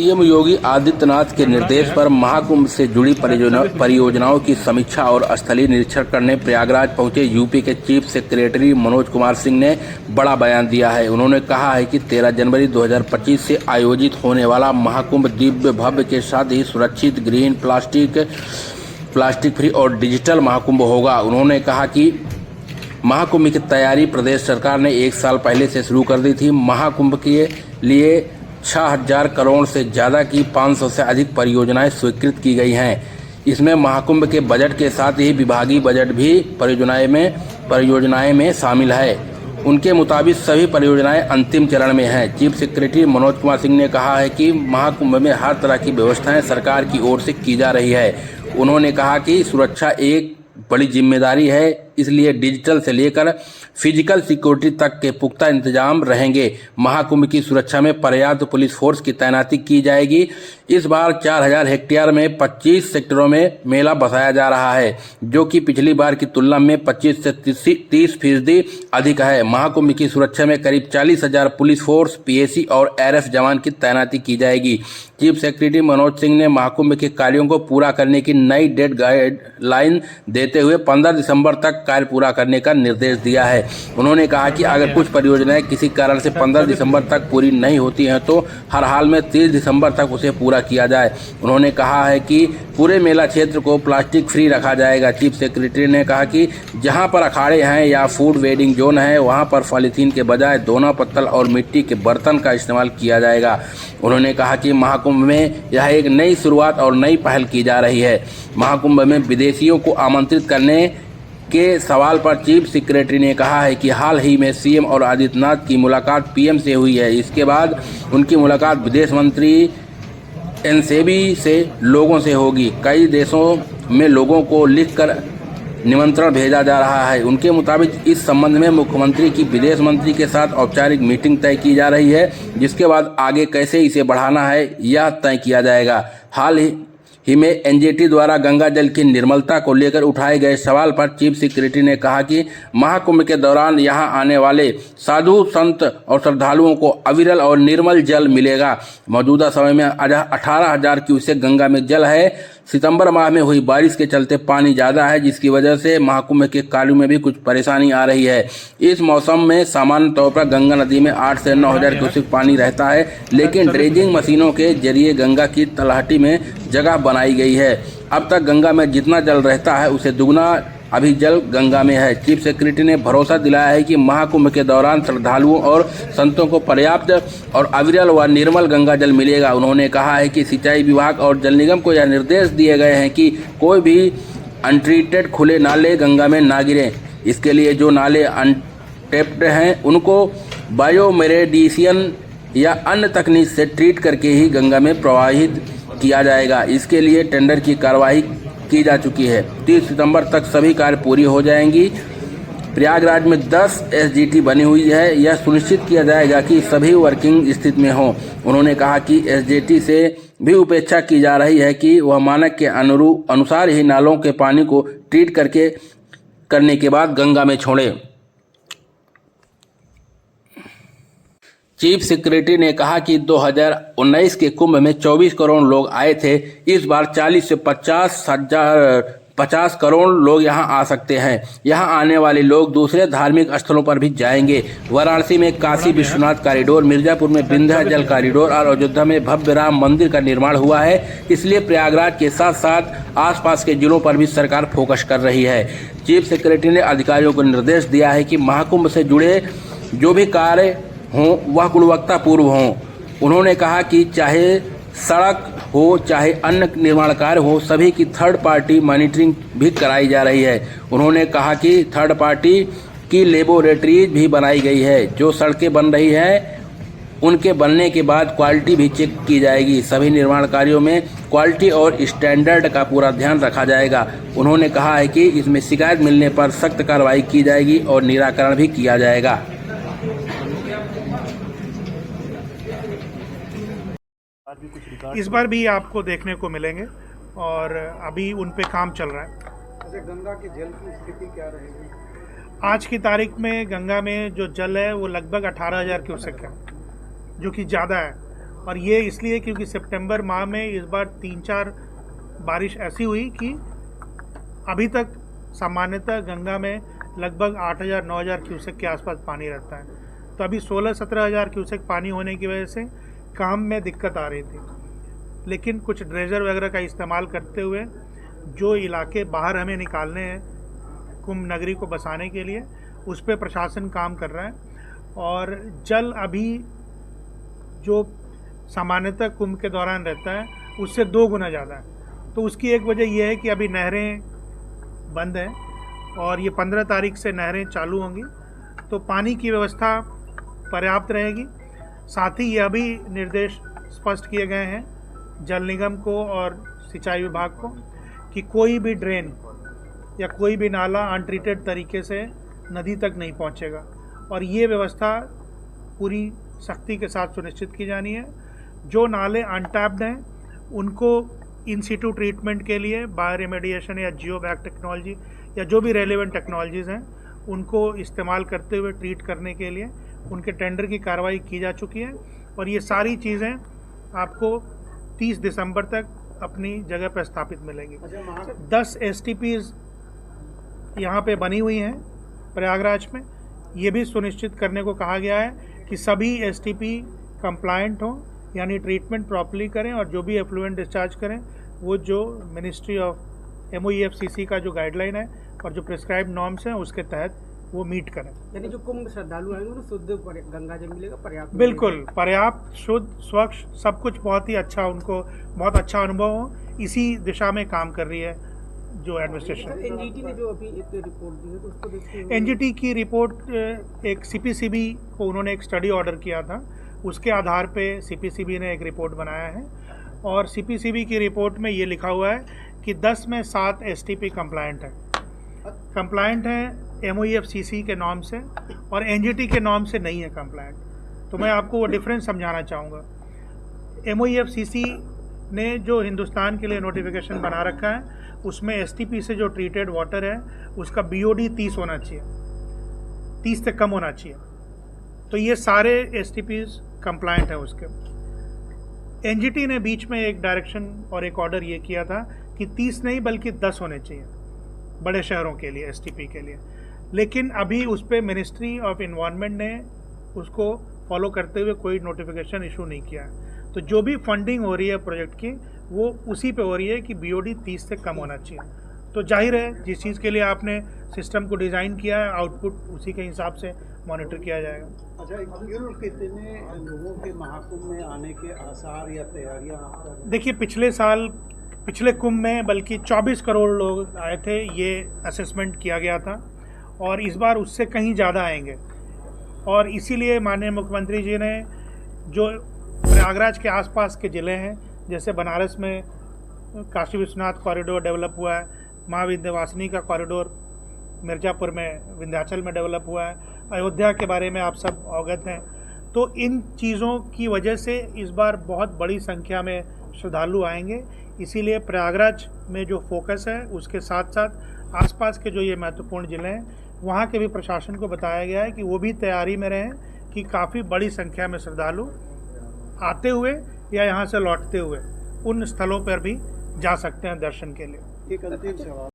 CM Yogi Adityanath के निर्देश पर महाकुंभ से जुड़ी परियोजनाओं की समीक्षा और स्थलीय निरीक्षण करने प्रयागराज पहुंचे यूपी के चीफ सेक्रेटरी मनोज कुमार सिंह ने बड़ा बयान दिया है। उन्होंने कहा है कि 13 जनवरी 2025 से आयोजित होने वाला महाकुंभ दिव्य भव्य के साथ ही सुरक्षित, ग्रीन, प्लास्टिक फ्री और डिजिटल महाकुंभ होगा। उन्होंने कहा कि महाकुंभ की तैयारी प्रदेश सरकार ने 1 साल पहले से शुरू कर दी थी। महाकुंभ के लिए 6000 करोड़ से ज़्यादा की 500 से अधिक परियोजनाएं स्वीकृत की गई हैं। इसमें महाकुंभ के बजट के साथ ही विभागीय बजट भी परियोजनाएं में शामिल है। उनके मुताबिक सभी परियोजनाएं अंतिम चरण में हैं। चीफ सेक्रेटरी मनोज कुमार सिंह ने कहा है कि महाकुंभ में हर तरह की व्यवस्थाएं सरकार की ओर से की जा रही है। उन्होंने कहा कि सुरक्षा एक बड़ी जिम्मेदारी है, इसलिए डिजिटल से लेकर फिजिकल सिक्योरिटी तक के पुख्ता इंतजाम रहेंगे। महाकुंभ की सुरक्षा में पर्याप्त पुलिस फोर्स की तैनाती की जाएगी। इस बार 4000 हेक्टेयर में 25 सेक्टरों में मेला बसाया जा रहा है, जो कि पिछली बार की तुलना में 25 से 30% अधिक है। महाकुंभ की सुरक्षा में करीब 40,000 पुलिस फोर्स, पीएसी और एआरएफ जवान की तैनाती की जाएगी। चीफ सेक्रेटरी मनोज सिंह ने महाकुंभ के कार्यों को पूरा करने की नई डेट गाइडलाइन देते हुए 15 दिसंबर तक कार्य पूरा करने का निर्देश दिया है। उन्होंने कहा कि अगर कुछ परियोजनाएं किसी कारण से 15 दिसंबर तक पूरी नहीं होती हैं तो हर हाल में 30 दिसंबर तक उसे पूरा किया जाए। उन्होंने कहा है कि पूरे मेला क्षेत्र को प्लास्टिक फ्री रखा जाएगा। चीफ सेक्रेटरी ने कहा कि जहां पर अखाड़े हैं या फूड वेडिंग जोन है, वहां पर पॉलीथीन के बजाय दोना, पत्तल और मिट्टी के बर्तन का इस्तेमाल किया जाएगा। उन्होंने कहा कि महाकुंभ में यह एक नई शुरुआत और नई पहल की जा रही है। महाकुंभ में विदेशियों को आमंत्रित करने के सवाल पर चीफ सेक्रेटरी ने कहा है कि हाल ही में सीएम और आदित्यनाथ की मुलाकात पीएम से हुई है। इसके बाद उनकी मुलाकात विदेश मंत्री एनसेबी से लोगों से होगी। कई देशों में लोगों को लिखकर निमंत्रण भेजा जा रहा है। उनके मुताबिक इस संबंध में मुख्यमंत्री की विदेश मंत्री के साथ औपचारिक मीटिंग तय की जा रही है, जिसके बाद आगे कैसे इसे बढ़ाना है यह तय किया जाएगा। हाल ही में एनजीटी द्वारा गंगा जल की निर्मलता को लेकर उठाए गए सवाल पर चीफ सेक्रेटरी ने कहा कि महाकुंभ के दौरान यहां आने वाले साधु संत और श्रद्धालुओं को अविरल और निर्मल जल मिलेगा। मौजूदा समय में 18,000 क्यूसेक गंगा में जल है। सितंबर माह में हुई बारिश के चलते पानी ज़्यादा है, जिसकी वजह से महाकुंभ के कार्यों में भी कुछ परेशानी आ रही है। इस मौसम में सामान्य तौर पर गंगा नदी में 8 से 9,000 क्यूसेक पानी रहता है, लेकिन ड्रेजिंग मशीनों के जरिए गंगा की तलहटी में जगह बनाई गई है। अब तक गंगा में जितना जल रहता है उसे दुगना अभी जल गंगा में है। चीफ सेक्रेटरी ने भरोसा दिलाया है कि महाकुंभ के दौरान श्रद्धालुओं और संतों को पर्याप्त और अविरल व निर्मल गंगा जल मिलेगा। उन्होंने कहा है कि सिंचाई विभाग और जल निगम को यह निर्देश दिए गए हैं कि कोई भी अनट्रीटेड खुले नाले गंगा में ना गिरें। इसके लिए जो नाले अनटेप्ड हैं उनको बायोमेरेडिसियन या अन्य तकनीक से ट्रीट करके ही गंगा में प्रवाहित किया जाएगा। इसके लिए टेंडर की कार्रवाई की जा चुकी है। 30 सितंबर तक सभी कार्य पूरी हो जाएंगी। प्रयागराज में 10 एसजीटी बनी हुई है। यह सुनिश्चित किया जाएगा कि सभी वर्किंग स्थिति में हों। उन्होंने कहा कि एसजीटी से भी उपेक्षा की जा रही है कि वह मानक के अनुसार ही नालों के पानी को ट्रीट करने के बाद गंगा में छोड़े। चीफ सेक्रेटरी ने कहा कि 2019 के कुंभ में 24 करोड़ लोग आए थे। इस बार 40 से 50 करोड़ लोग यहां आ सकते हैं। यहां आने वाले लोग दूसरे धार्मिक स्थलों पर भी जाएंगे। वाराणसी में काशी विश्वनाथ कॉरिडोर, मिर्जापुर में विंध्याचल कॉरिडोर और अयोध्या में भव्य राम मंदिर का निर्माण हुआ है। इसलिए प्रयागराज के साथ साथ आसपास के जिलों पर भी सरकार फोकस कर रही है। चीफ सेक्रेटरी ने अधिकारियों को निर्देश दिया है कि महाकुंभ से जुड़े जो भी कार्य हों वह गुणवत्तापूर्ण हों। उन्होंने कहा कि चाहे सड़क हो चाहे अन्य निर्माण कार्य हो, सभी की थर्ड पार्टी मॉनिटरिंग भी कराई जा रही है। उन्होंने कहा कि थर्ड पार्टी की लेबोरेटरीज भी बनाई गई है। जो सड़कें बन रही हैं उनके बनने के बाद क्वालिटी भी चेक की जाएगी। सभी निर्माण कार्यों में क्वालिटी और स्टैंडर्ड का पूरा ध्यान रखा जाएगा। उन्होंने कहा है कि इसमें शिकायत मिलने पर सख्त कार्रवाई की जाएगी और निराकरण भी किया जाएगा। इस बार भी आपको देखने को मिलेंगे और अभी उन पे काम चल रहा है। अच्छा, गंगा के जल की स्थिति क्या रहेगी? आज की तारीख में गंगा में जो जल है वो लगभग 18,000 क्यूसेक है, जो कि ज़्यादा है। और ये इसलिए क्योंकि सितंबर माह में इस बार 3-4 बारिश ऐसी हुई कि अभी तक सामान्यतः गंगा में लगभग 8,000-9,000 क्यूसेक के आसपास पानी रहता है। तो अभी 16-17,000 क्यूसेक पानी होने की वजह से काम में दिक्कत आ रही थी, लेकिन कुछ ड्रेजर वगैरह का इस्तेमाल करते हुए जो इलाके बाहर हमें निकालने हैं कुंभ नगरी को बसाने के लिए, उस पर प्रशासन काम कर रहा है। और जल अभी जो सामान्यतः कुंभ के दौरान रहता है उससे 2 गुना ज़्यादा है। तो उसकी एक वजह यह है कि अभी नहरें बंद हैं और ये 15 तारीख से नहरें चालू होंगी, तो पानी की व्यवस्था पर्याप्त रहेगी। साथ ही यह भी निर्देश स्पष्ट किए गए हैं जल निगम को और सिंचाई विभाग को कि कोई भी ड्रेन या कोई भी नाला अनट्रीटेड तरीके से नदी तक नहीं पहुंचेगा, और ये व्यवस्था पूरी सख्ती के साथ सुनिश्चित की जानी है। जो नाले अनटैप्ड हैं उनको इन सिटू ट्रीटमेंट के लिए बायो रेमेडिएशन या जियोबैग टेक्नोलॉजी या जो भी रेलेवेंट टेक्नोलॉजीज़ हैं उनको इस्तेमाल करते हुए ट्रीट करने के लिए उनके टेंडर की कार्रवाई की जा चुकी है। और ये सारी चीज़ें आपको 30 दिसंबर तक अपनी जगह पर स्थापित मिलेंगी। 10 STPs यहाँ पे बनी हुई हैं प्रयागराज में। ये भी सुनिश्चित करने को कहा गया है कि सभी STP कंप्लायंट हों, यानी ट्रीटमेंट प्रॉपर्ली करें, और जो भी एफ्लुएंट डिस्चार्ज करें वो जो मिनिस्ट्री ऑफ MOEFCC का जो गाइडलाइन है और जो प्रिस्क्राइब नॉर्म्स हैं उसके तहत वो मीट करें। यानी जो कुंभ श्रद्धालु आएंगे उन्हें शुद्ध गंगा जल मिलेगा, पर्याप्त? बिल्कुल, पर्याप्त, शुद्ध, स्वच्छ, सब कुछ बहुत ही अच्छा, उनको बहुत अच्छा अनुभव हो, इसी दिशा में काम कर रही है जो एडमिनिस्ट्रेशन। NGT ने जो अभी एक रिपोर्ट दी है तो उसको देखते हुए NGT की रिपोर्ट एक CPCB को उन्होंने एक स्टडी ऑर्डर किया था, उसके आधार पे CPCB ने एक रिपोर्ट बनाया है। और CPCB की रिपोर्ट में ये लिखा हुआ है कि 10 में 7 STP कंप्लायंट हैं MOEFCC के नॉर्म से, और NGT के नॉर्म से नहीं है कंप्लायंट। तो मैं आपको वो डिफरेंस समझाना चाहूँगा। MOEFCC ने जो हिंदुस्तान के लिए नोटिफिकेशन बना रखा है उसमें STP से जो ट्रीटेड वाटर है उसका BOD 30 होना चाहिए, 30 से कम होना चाहिए। तो ये सारे STPs कंप्लायंट हैं उसके। NGT ने बीच में एक डायरेक्शन और एक ऑर्डर ये किया था कि 30 नहीं बल्कि 10 होने चाहिए बड़े शहरों के लिए, STP के लिए। लेकिन अभी उस पर मिनिस्ट्री ऑफ इन्वायरमेंट ने उसको फॉलो करते हुए कोई नोटिफिकेशन इशू नहीं किया है। तो जो भी फंडिंग हो रही है प्रोजेक्ट की वो उसी पे हो रही है कि BOD 30 से कम होना चाहिए। तो जाहिर है जिस चीज़ के लिए आपने सिस्टम को डिज़ाइन किया है आउटपुट उसी के हिसाब से मॉनिटर किया जाएगा। अच्छा, कितने लोगों के महाकुंभ में आने के आसार या तैयारियां? देखिए, पिछले कुंभ में बल्कि 24 करोड़ लोग आए थे, ये असेसमेंट किया गया था, और इस बार उससे कहीं ज़्यादा आएंगे। और इसीलिए माननीय मुख्यमंत्री जी ने जो प्रयागराज के आसपास के ज़िले हैं, जैसे बनारस में काशी विश्वनाथ कॉरिडोर डेवलप हुआ है, माँ विंध्यवासिनी का कॉरिडोर मिर्ज़ापुर में विंध्याचल में डेवलप हुआ है, अयोध्या के बारे में आप सब अवगत हैं। तो इन चीज़ों की वजह से इस बार बहुत बड़ी संख्या में श्रद्धालु आएंगे। इसीलिए प्रयागराज में जो फोकस है उसके साथ साथ आसपास के जो ये महत्वपूर्ण ज़िले हैं वहाँ के भी प्रशासन को बताया गया है कि वो भी तैयारी में रहें कि काफ़ी बड़ी संख्या में श्रद्धालु आते हुए या यहाँ से लौटते हुए उन स्थलों पर भी जा सकते हैं दर्शन के लिए। एक अंतिम सवाल।